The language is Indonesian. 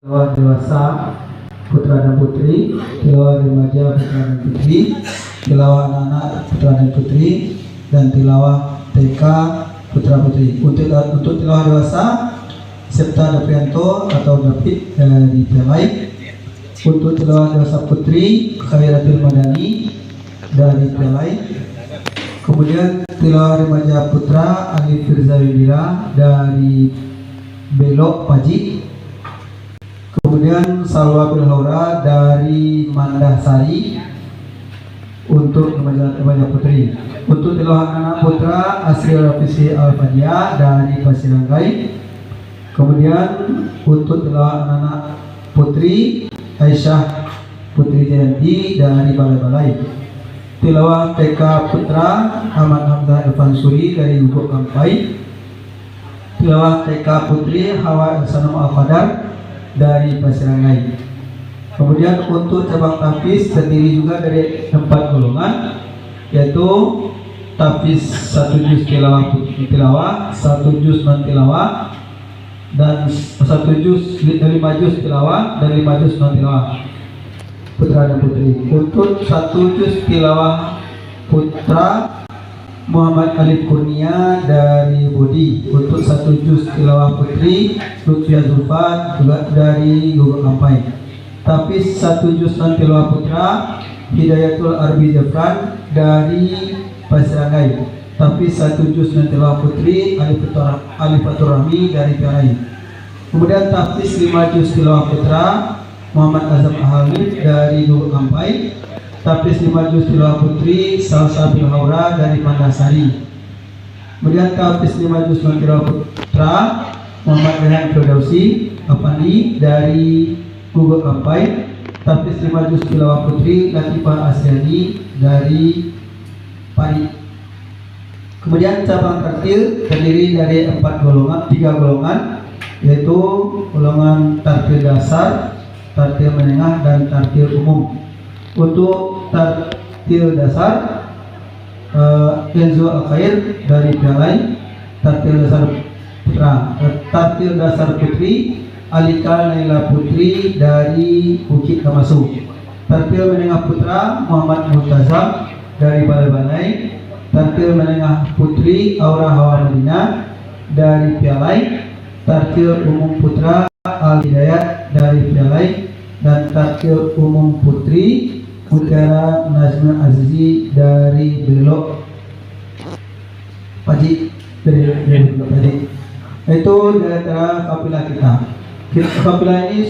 tilawah dewasa putra dan putri, tilawah remaja putra dan putri, tilawah anak-anak putra dan putri, dan tilawah TK putra putri. Untuk tilawah dewasa Septa Daprianto atau David dari Pelai. Untuk tilawah dewasa putri Khairatul Madani dari Pelai. Kemudian tilawah remaja putra Ali Firza Windira dari Belok Paji. Kemudian Salwa Bilhaura dari Mandasari untuk remaja putri. Untuk tilawah anak putra Asri Rafisi Al-Fadia dari Pasiranggai. Kemudian untuk tilawah anak putri Aisyah Putri Jayanti dari Balai-Balai. Tilawah TK putra Ahmad Hamzah Irfan Suri dari Lubuk Kampai. Tilawah TK putri Hawa Sanam Al-Fadar dari Pasiranggai. Kemudian untuk cabang tahfiz terdiri juga dari 4 golongan, yaitu tahfiz 1 juz tilawah, 1 juz non tilawah, dan 1 juz 5 juz tilawah dan 5 juz non tilawah putra dan putri. Untuk 1 juz tilawah putra Muhammad Alif Kurnia dari Bodi. Untuk 1 juz tilawah putri Lutfia Zulfan juga dari Lubuk Kampai. Tapi 1 juz non tilawah putra Hidayatul Arbi Jafran dari Pasiranggai. Tapi 1 juz non tilawah putri Alifatur Rahmi dari Piarai. Kemudian tahfiz 5 juz tilawah putra Muhammad Azam Ahalif dari Lubuk Kampai. Tahfiz 5 juz tilawah putri Salsa Bilhaura dari Mandasari. Kemudian tahfiz 5 juz non tilawah putra Muhammad Rehan Firdausi Afandi dari Lubuk Kampai. Tahfiz 5 juz tilawah putri Latifah Asyani dari Pari. Kemudian cabang tartil terdiri dari 3 golongan, yaitu golongan tartil dasar, tartil menengah, dan tartil umum. Untuk tartil dasar Enzo Al-Khair dari Pialai. Tartil dasar putra, tartil dasar putri Alika Naila Putri dari Bukit Kamasu. Tartil menengah putra Muhammad Multazam dari Balai-Balai. Tartil menengah putri Aura Hawa Madinah dari Pialai. Tartil umum putra Al Hidayat dari Pialai. Dan tartil umum putri Mutiara Nazmul Azizi dari Belok Paji. Dari Belok Paji. Itu dari kafilah kita. Kafilah ini